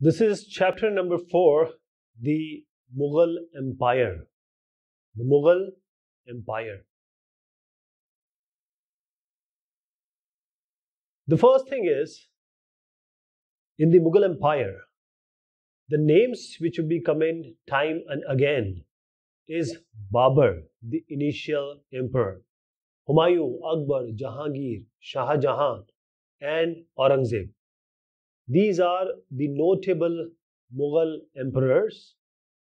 This is chapter number 4, the Mughal Empire. The Mughal Empire. The first thing is, in the Mughal Empire, the names which will be coming time and again is Babur, the initial emperor, Humayun, Akbar, Jahangir, Shah Jahan, and Aurangzeb. These are the notable Mughal emperors.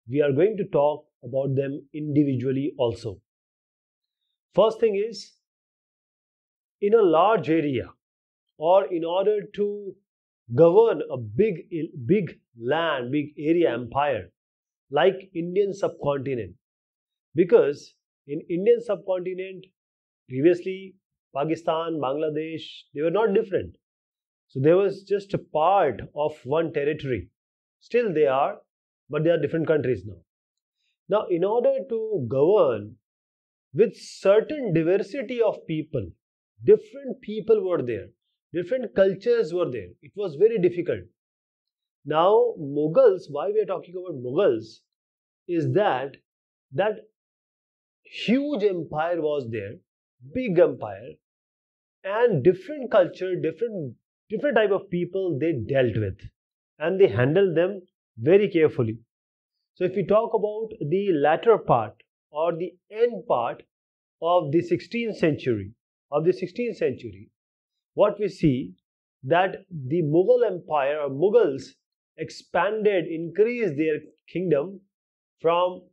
We are going to talk about them individually also. First thing is, in a large area, or in order to govern a big land, big area empire like Indian subcontinent, because in Indian subcontinent previously Pakistan, Bangladesh, they were not different. So there was just a part of one territory. Still they are, but they are different countries now. Now, in order to govern with certain diversity of people, different people were there, different cultures were there. It was very difficult. Now, Mughals, why we are talking about Mughals, is that huge empire was there, big empire, and different culture, different type of people they dealt with, and they handled them very carefully. So if we talk about the latter part or the end part of the 16th century, what we see that the Mughal Empire or Mughals expanded, increased their kingdom from,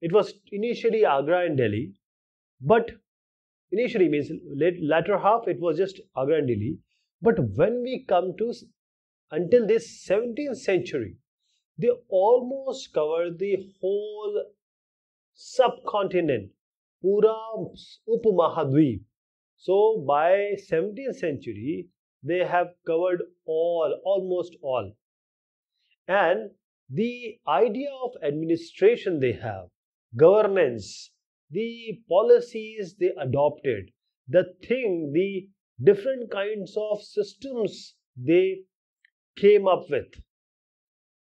it was initially Agra and Delhi, but initially means latter half it was just Agra and Delhi. But when we come to until this 17th century, they almost covered the whole subcontinent, Pura Upamahadweep. So by 17th century, they have covered almost all. And the idea of administration they have, governance, the policies they adopted, the different kinds of systems they came up with.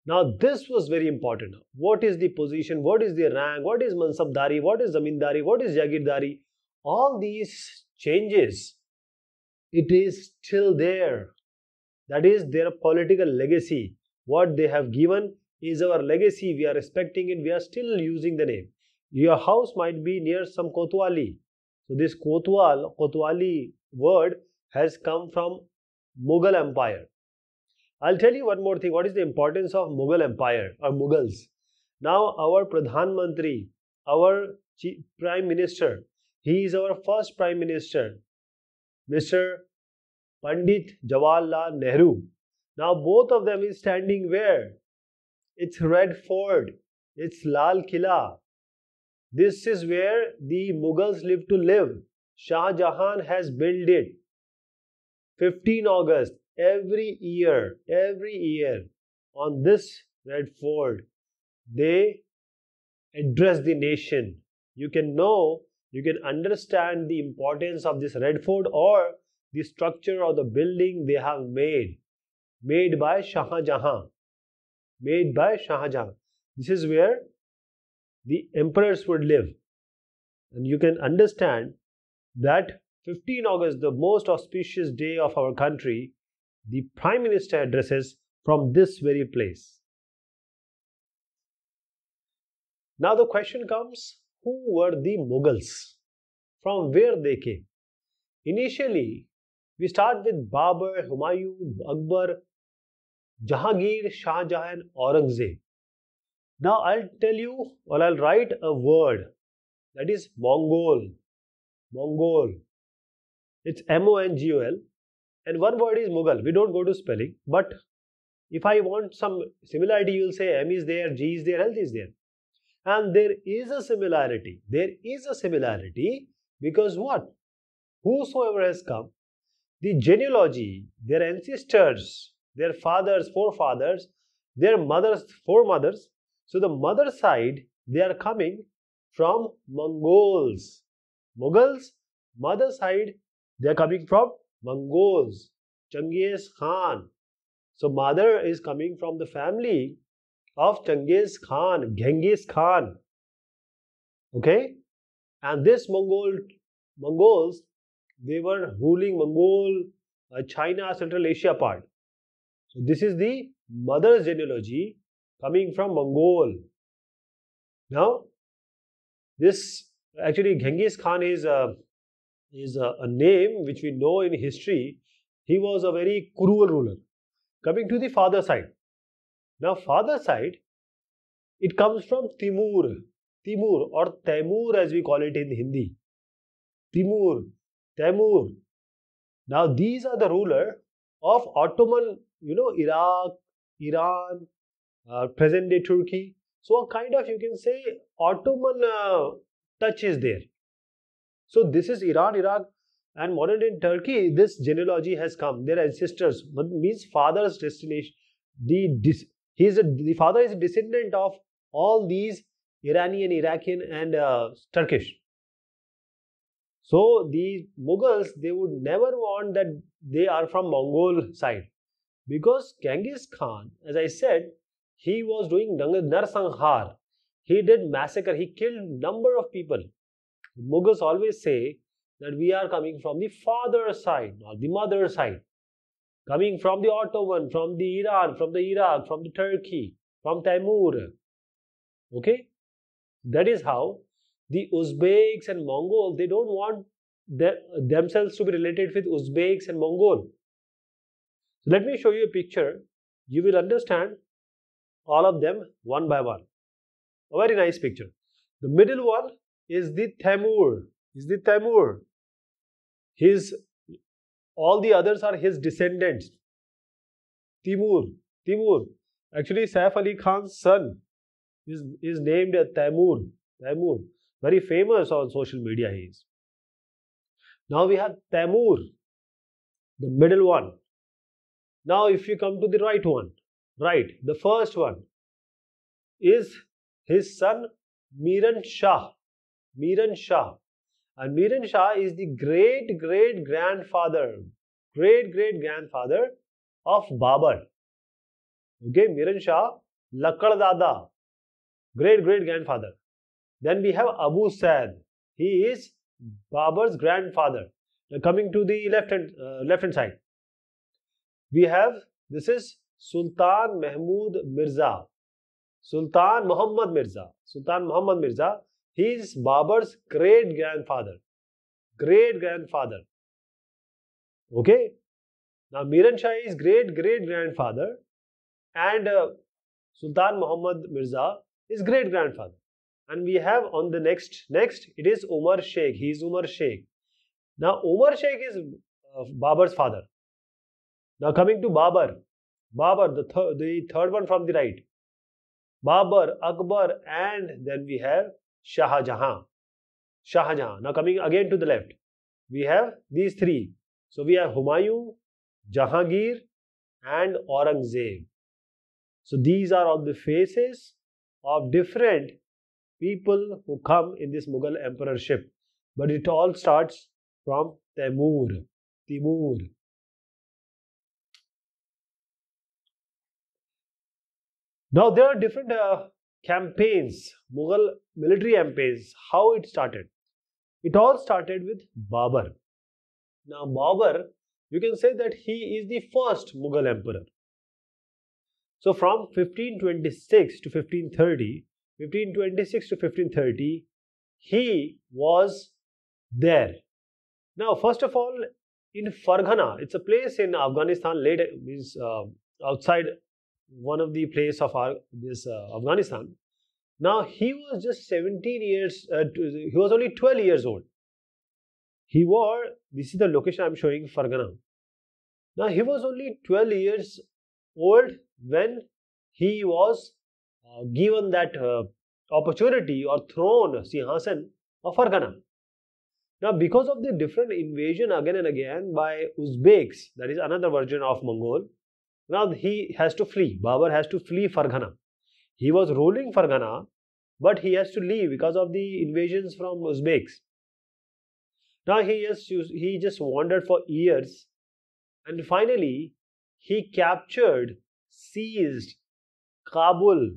Now this was very important. What is the position? What is the rank? What is Mansabdari? What is Zamindari? What is Jagirdari? All these changes, it is still there. That is their political legacy. What they have given is our legacy. We are respecting it. We are still using the name. Your house might be near some Kotwali. So this Kotwali word has come from Mughal Empire. I'll tell you one more thing. What is the importance of Mughal Empire or Mughals? Now our Pradhan Mantri, our Prime Minister, he is our first Prime Minister, Mr. Pandit Jawaharlal Nehru. Now both of them is standing where? It's Red Fort, it's Lal Killa. This is where the Mughals live to live. Shah Jahan has built it. 15 August, every year on this Red Fort, they address the nation. You can understand the importance of this Red Fort or the structure of the building they have made by Shah Jahan. This is where the emperors would live. And you can understand that 15 August, the most auspicious day of our country, the Prime Minister addresses from this very place. Now the question comes, who were the Mughals? From where they came? Initially, we start with Babur, Humayun, Akbar, Jahangir, Shah Jahan, Aurangzeb. Now I'll tell you, or I'll write a word, that is Mongol. It's Mongol. And one word is Mughal. We don't go to spelling, but if I want some similarity, you'll say M is there, G is there, L is there. And there is a similarity. Because what? Whosoever has come, the genealogy, their ancestors, their fathers, forefathers, their mothers, foremothers. So the mother side, they are coming from Mongols. Mughals, mother side, they are coming from Mongols. Genghis Khan. So mother is coming from the family of Genghis Khan, Genghis Khan. Okay, and this Mongols, they were ruling Mongol, China, Central Asia part. So this is the mother's genealogy coming from Mongol. Now, this actually Genghis Khan is a name which we know in history. He was a very cruel ruler. Coming to the father side. Now, father side, it comes from Timur. Timur or Taimur as we call it in Hindi. Timur, Taimur. Now, these are the ruler of Ottoman, Iraq, Iran, present day Turkey. So, a kind of, you can say, Ottoman touch is there. So, this is Iran, Iraq, and modern day Turkey. This genealogy has come. Their ancestors, means father's destination. The father is a descendant of all these Iranian, Iraqi, and Turkish. So the Mughals, they would never want that they are from Mongol side, because Genghis Khan, as I said, he was doing Narsanghar. He did massacre. He killed number of people. Mughals always say that we are coming from the father side, not the mother side. Coming from the Ottoman, from the Iran, from the Iraq, from the Turkey, from Timur. Okay, that is how the Uzbeks and Mongol, they don't want themselves to be related with Uzbeks and Mongol. So let me show you a picture. You will understand all of them one by one. A very nice picture. The middle one is the Timur. All the others are his descendants. Timur. Actually, Saif Ali Khan's son is named Timur. Very famous on social media he is. Now we have Timur, the middle one. Now if you come to the right one, the first one is his son Miran Shah. And Miran Shah is the great grandfather of Babur. Okay, Miran Shah, Lakkad Dada, great grandfather. Then we have Abu Said. He is Babur's grandfather. Now coming to the left hand side, we have, this is Sultan Mahmud Mirza. Sultan Muhammad Mirza. He is Babur's great grandfather. Okay. Now Miran Shah is great grandfather, and Sultan Muhammad Mirza is great grandfather. And we have on the next it is Umar Sheikh. He is Umar Sheikh. Now Umar Sheikh is Babur's father. Now coming to Babur, the third one from the right. Babur, Akbar, and then we have Shah Jahan. Now coming again to the left, we have these three. So we have Humayun, Jahangir, and Aurangzeb. So these are all the faces of different people who come in this Mughal emperorship. But it all starts from Timur. Now there are different campaigns, Mughal military campaigns, how it started. It all started with Babur. Now Babur, you can say that he is the first Mughal emperor. So from 1526 to 1530, he was there. Now, first of all, in Farghana, it's a place in Afghanistan, outside one of the place of Afghanistan. Now, he was just 17 years, he was only 12 years old. This is the location I'm showing, Farghana. Now, he was only 12 years old when he was given that opportunity or throne, Sinhasan of Farghana. Now, because of the different invasion again and again by Uzbeks, that is another version of Mongol, now he has to flee. Babur has to flee Farghana. He was ruling Farghana, but he has to leave because of the invasions from Uzbeks. Now he just wandered for years, and finally he captured, seized Kabul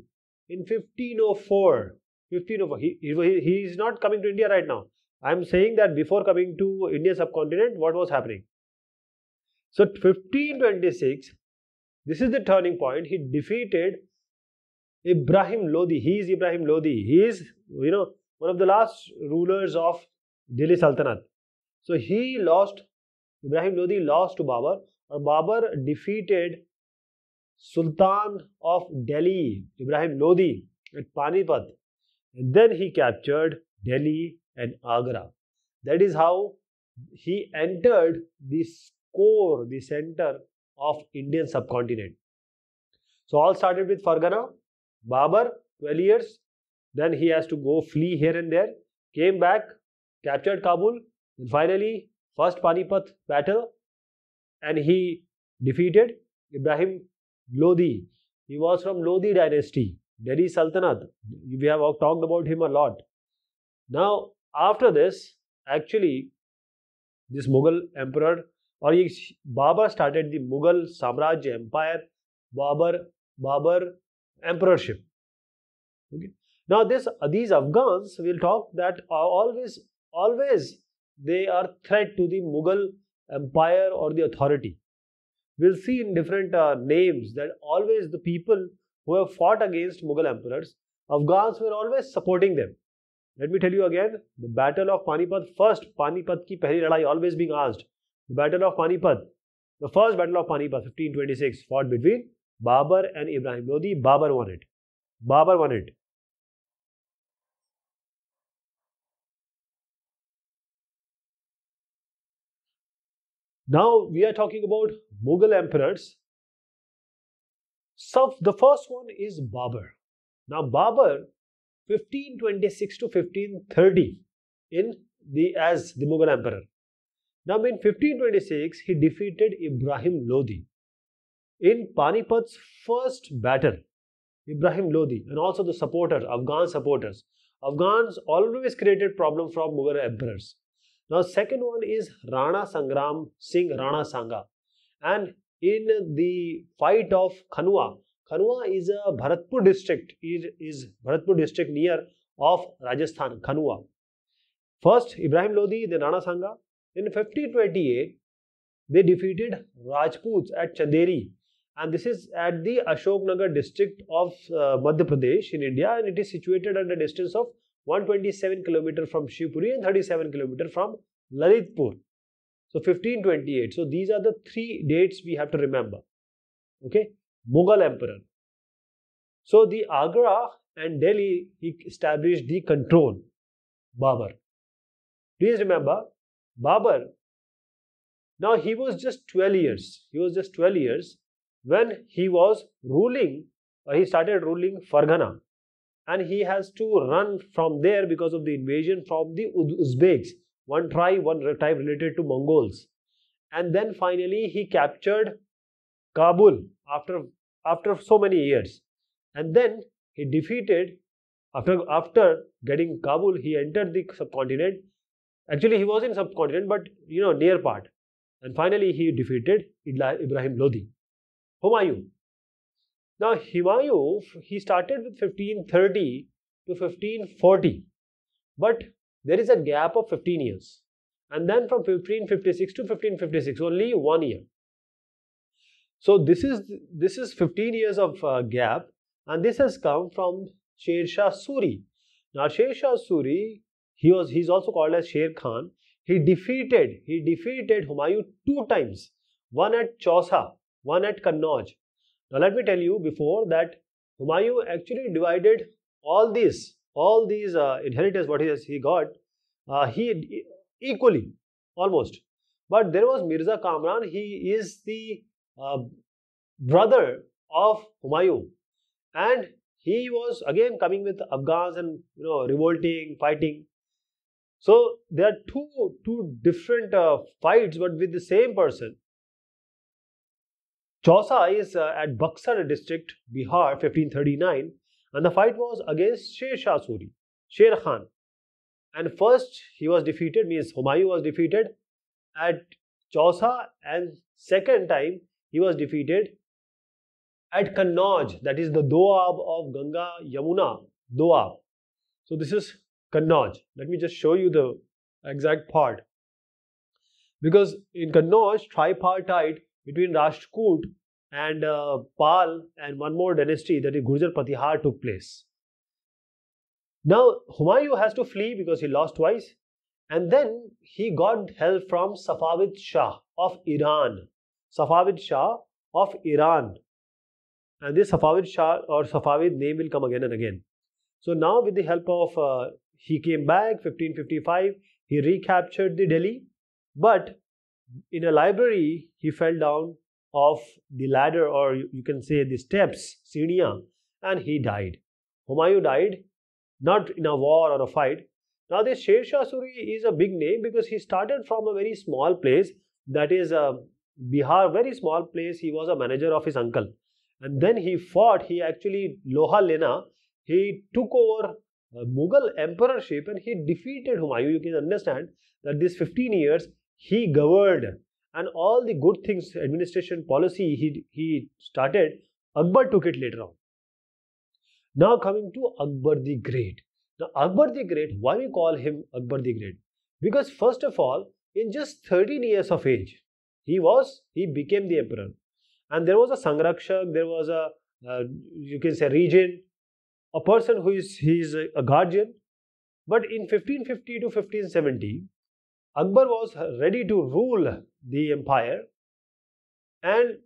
in 1504. 1504. He is not coming to India right now. I am saying that before coming to Indian subcontinent, what was happening? So 1526, this is the turning point. He defeated Ibrahim Lodi. He is Ibrahim Lodi. He is, one of the last rulers of Delhi Sultanate. So he lost, Ibrahim Lodi lost to Babur, or Babur defeated Sultan of Delhi, Ibrahim Lodi, at Panipat. And then he captured Delhi and Agra. That is how he entered the core, the center of Indian subcontinent. So all started with Fargana, Babur, 12 years. Then he has to go flee here and there. Came back, captured Kabul. And finally, first Panipat battle. And he defeated Ibrahim Lodi. He was from Lodi dynasty, Delhi Sultanate. We have talked about him a lot. Now, after this, actually, this Mughal emperor, or Babur started the Mughal Samrajya Empire, Babur emperorship. Okay. Now, these Afghans, we'll talk that are always they are threat to the Mughal empire or the authority. We'll see in different names that always the people who have fought against Mughal emperors, Afghans were always supporting them. Let me tell you again, the battle of Panipat, first Panipat ki pehli ladai always being asked. The battle of Panipat, the first battle of Panipat, 1526, fought between Babur and Ibrahim Lodi. Babur won it. Babur won it. Now we are talking about Mughal emperors. So the first one is Babur. Now Babur, 1526 to 1530, as the Mughal emperor. Now in 1526, he defeated Ibrahim Lodi in Panipat's first battle. Ibrahim Lodi and also the supporters, Afghan supporters. Afghans always created problem from Mughal emperors. Now second one is Rana Sangram Singh Rana Sanga, and in the fight of Khanwa. Khanwa is a Bharatpur district. Is Bharatpur district near of Rajasthan. Khanwa. First Ibrahim Lodi, then Rana Sanga. In 1528, they defeated Rajputs at Chanderi, and this is at the Ashoknagar district of Madhya Pradesh in India, and it is situated at a distance of 127 km from Shivpuri and 37 km from Lalitpur. So 1528. So these are the three dates we have to remember. Okay, Mughal emperor. So the Agra and Delhi, he established the control. Babur. Please remember, Babur. Now he was just 12 years. He was just 12 years when he was ruling. He started ruling Fargana, and he has to run from there because of the invasion from the Uzbeks. One tribe related to Mongols, and then finally he captured Kabul after so many years, and then he defeated after getting Kabul. He entered the subcontinent. Actually, he was in subcontinent, but near part, and finally he defeated Ibrahim Lodi. Humayun. Now Humayun, he started with 1530 to 1540, but there is a gap of 15 years, and then from 1556 to 1556, only 1 year. So this is 15 years of gap, and this has come from Sher Shah Suri. Now Sher Shah Suri, he's also called as Sher Khan. He defeated Humayun 2 times, one at Chausa, one at Kannauj. Now let me tell you before that Humayun actually divided all these inheritance what he got he equally almost. But there was Mirza Kamran. He is the brother of Humayun, and he was again coming with Afghans and revolting, fighting. So there are two different fights, but with the same person. Chausa is at Buxar district, Bihar, 1539, and the fight was against Sher Shah Suri, Sher Khan. And first he was defeated, means Humayun was defeated at Chausa, and second time he was defeated at Kannauj, that is the Doab of Ganga Yamuna, Doab. So this is Kannauj. Let me just show you the exact part. Because in Kannauj, tripartite between Rashtrakoot and Pal and one more dynasty, that is Gurjar Pratihar, took place. Now Humayun has to flee because he lost twice, and then he got help from Safavid Shah of Iran. Safavid Shah of Iran. And this Safavid Shah or Safavid name will come again and again. So now with the help of, he came back 1555, he recaptured the Delhi, but in a library he fell down off the ladder, or you can say the steps, Siniya, and he died. Humayun died, not in a war or a fight. Now this Sher Shah Suri is a big name because he started from a very small place, that is Bihar, very small place. He was a manager of his uncle. And then he fought, he actually, Loha Lena, he took over Mughal emperorship and he defeated Humayun. You can understand that this 15 years he governed, and all the good things, administration, policy he started, Akbar took it later on. Now coming to Akbar the Great. Now Akbar the Great, why we call him Akbar the Great? Because first of all, in just 13 years of age, he became the emperor. And there was a Sangrakshak, there was a, you can say, regent, a person who is a guardian. But in 1550 to 1570, Akbar was ready to rule the empire, and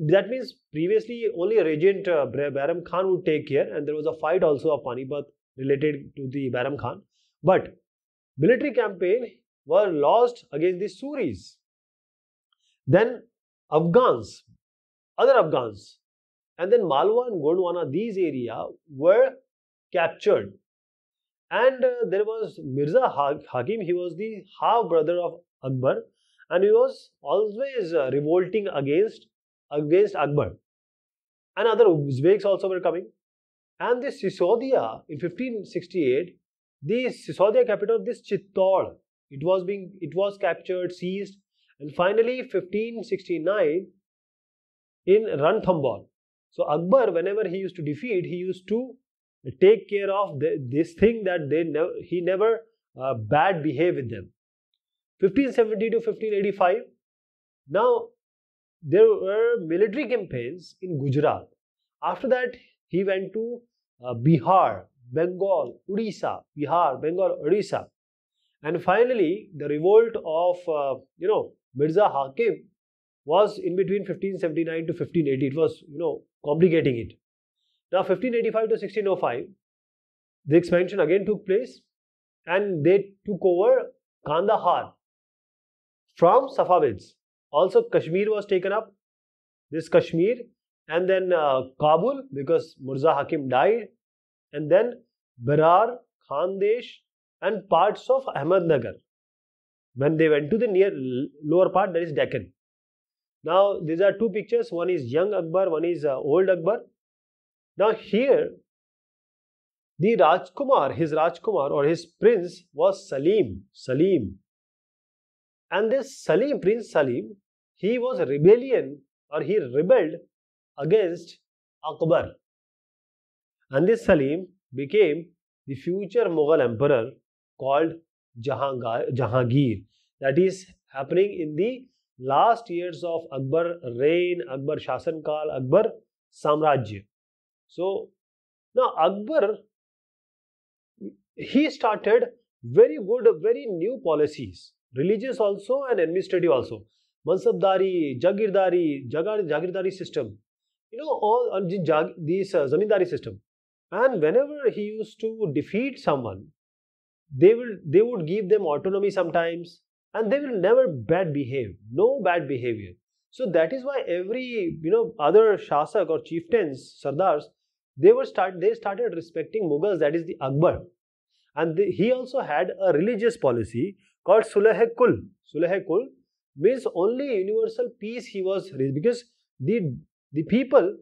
that means previously only regent Bairam Khan would take care, and there was a fight also of Panipat related to the Bairam Khan. But military campaign were lost against the Suris. Then Afghans, other Afghans, and then Malwa and Gondwana, these areas were captured. And there was Mirza Hakim, he was the half brother of Akbar, and he was always revolting against Akbar. And other Uzbeks also were coming. And this Sisodia in 1568, the Sisodia capital of this Chittor, it was captured, seized, and finally 1569 in Ranthambore. So Akbar, whenever he used to defeat, he used to take care of this thing that he never bad behave with them. 1570 to 1585. Now there were military campaigns in Gujarat. After that, he went to Bihar, Bengal, Odisha, Bihar, Bengal, Odisha, and finally the revolt of Mirza Hakim was in between 1579 to 1580. It was complicating it. Now 1585 to 1605, the expansion again took place, and they took over Kandahar from Safavids. Also Kashmir was taken up, this Kashmir, and then Kabul, because Mirza Hakim died, and then Berar, Khandesh, and parts of Ahmednagar. When they went to the lower part, that is Deccan. Now these are two pictures, one is young Akbar, one is old Akbar. Now here, the Rajkumar, his Rajkumar or his prince was Salim. And this Prince Salim, he was he rebelled against Akbar. And this Salim became the future Mughal emperor called Jahangir. That is happening in the last years of Akbar reign, Akbar Shasankal, Akbar Samrajya. So now Akbar, he started very good, very new policies, religious also and administrative also. Mansabdari, Jagirdari system, all on this Zamindari system. And whenever he used to defeat someone, they would give them autonomy sometimes, and they will never bad behave, no bad behavior. So that is why every other Shasak or chieftains, Sardars, they started respecting Mughals, that is the Akbar. And he also had a religious policy called Sulh-e-Kul. Sulh-e-Kul means only universal peace he was, because the people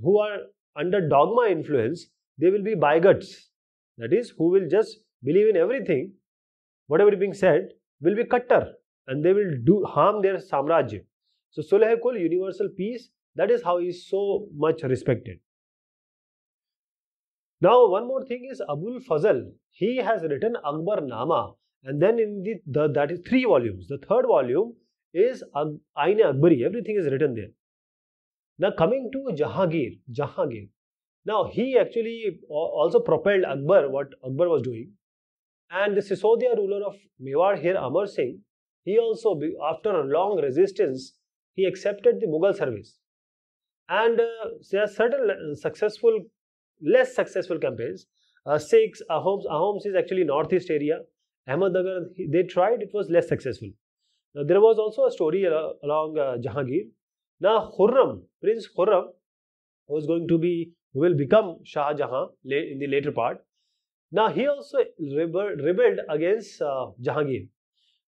who are under dogma influence, they will be bigots, that is, who will just believe in everything, whatever is being said will be kattar, and they will do harm their samrajya. So Sulh-e-Kul, universal peace, that is how he is so much respected. Now, one more thing is Abul Fazl. He has written Akbar Nama, and then in that is 3 volumes. The third volume is Ain Akbari. Everything is written there. Now, coming to Jahangir. Now, he actually also propelled Akbar, what Akbar was doing. And the Sisodia ruler of Mewar here, Amar Singh, he also, after a long resistance, he accepted the Mughal service. And there are certain less successful campaigns. Sikhs, Ahoms is actually northeast area. Ahmednagar, they tried, it was less successful. Now, there was also a story along Jahangir. Now, Prince Khurram, who will become Shah Jahan in the later part. Now, he also rebelled against Jahangir.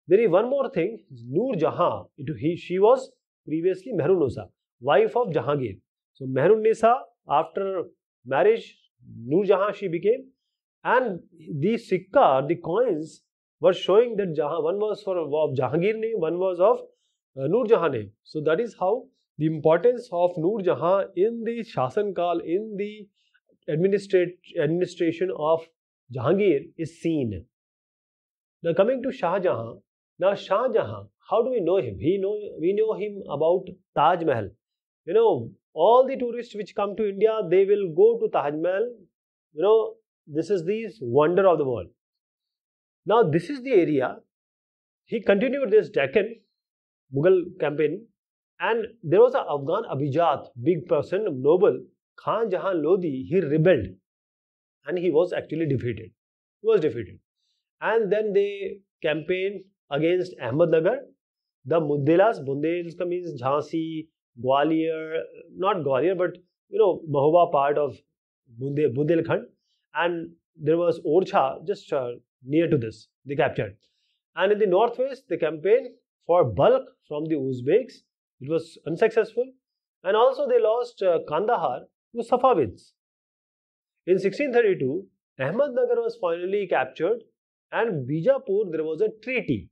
There is one more thing, Noor Jahan. She was previously Mehrun Nisa, wife of Jahangir. So, Mehrun Nisa, after marriage, Noor Jahan she became, and the sikka, the coins were showing that one was of Jahangir name, one was of Noor Jahan name. So that is how the importance of Noor Jahan in the Shasan Kal, in the administration of Jahangir is seen. Now coming to Shah Jahan. Now Shah Jahan, how do we know him? We know him about Taj Mahal. You know, all the tourists which come to India, they will go to Taj Mahal. You know, this is the wonder of the world. Now, this is the area. He continued this Deccan Mughal campaign, and there was an Afghan Abhijat, big person, noble, Khan Jahan Lodi. He rebelled, and he was actually defeated. He was defeated, and then they campaigned against Ahmednagar. The Bundelkhand means Jhansi, Gwalior, not Gwalior, but Mahova part of Bundelkhand, and there was Orchha just near to this, they captured. And in the northwest, they campaigned for Balkh from the Uzbeks. It was unsuccessful, and also they lost Kandahar to Safavids. In 1632, Ahmednagar was finally captured, and Bijapur there was a treaty.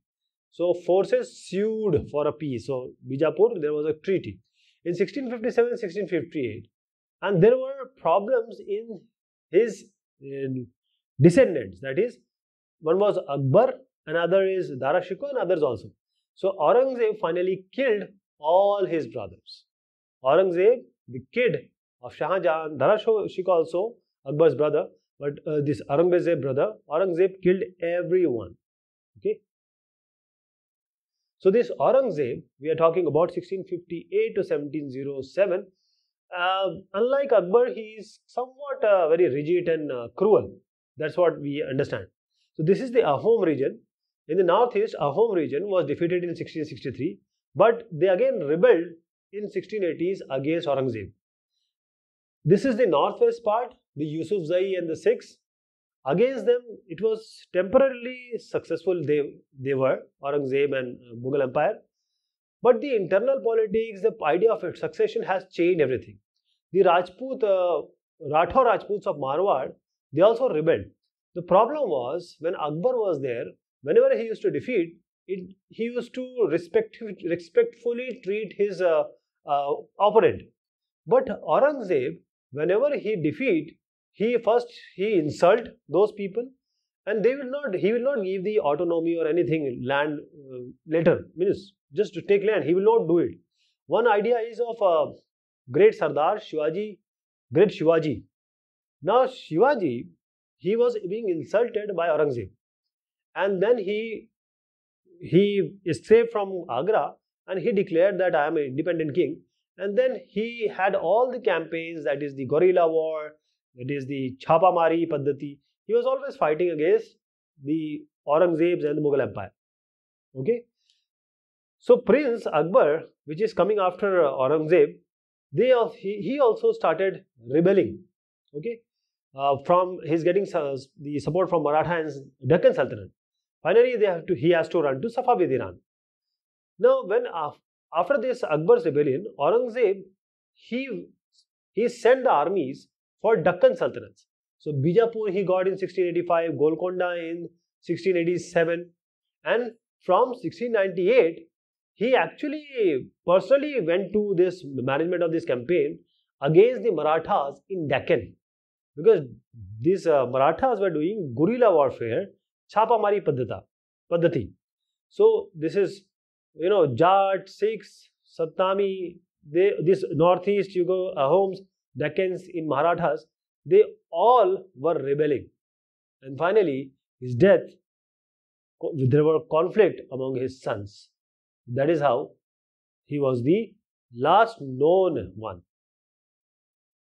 So forces sued for a peace. So Bijapur there was a treaty in 1657, 1658, and there were problems in his descendants. That is, one was Akbar, another is Dara Shikoh, and others also. So Aurangzeb finally killed all his brothers. Aurangzeb, the kid of Shah Jahan, Dara Shikoh also, Akbar's brother, but this Aurangzeb brother, Aurangzeb killed everyone. Okay. So this Aurangzeb, we are talking about 1658 to 1707. Unlike Akbar, he is somewhat very rigid and cruel. That's what we understand. So this is the Ahom region. In the northeast, Ahom region was defeated in 1663, but they again rebelled in 1680s against Aurangzeb. This is the northwest part, the Yusufzai and the Sikhs. Against them, it was temporarily successful. They were Aurangzeb and Mughal Empire. But the internal politics, the idea of succession has changed everything. The Rathore Rajputs of Marwar, they also rebelled. The problem was when Akbar was there, whenever he used to defeat, he used to respectfully treat his opponent. But Aurangzeb, whenever he defeat, he insult those people, and he will not give the autonomy or anything land later. Means just to take land, he will not do it. One idea is of great Sardar Shivaji, great Shivaji. Now Shivaji, he was being insulted by Aurangzeb, and then he escaped from Agra and he declared that I am an independent king. And then he had all the campaigns, that is the guerrilla war, that is the Chhapamari Paddhati. He was always fighting against the Aurangzebs and the Mughal Empire. Okay. So Prince Akbar, which is coming after Aurangzeb, he also started rebelling. Okay. From his getting the support from Maratha and Deccan Sultanate. Finally, he has to run to Safavid Iran. Now, when after this Akbar's rebellion, Aurangzeb he sent the armies for Deccan Sultanates. So Bijapur he got in 1685, Golconda in 1687, and from 1698 he actually personally went to this management of this campaign against the Marathas in Deccan, because these Marathas were doing guerrilla warfare, chhapamari paddhati. So this is, Jat, Sikhs, Satnami, this northeast homes, Deccans in Marathas, they all were rebelling, and finally his death, there were conflict among his sons. That is how he was the last known one.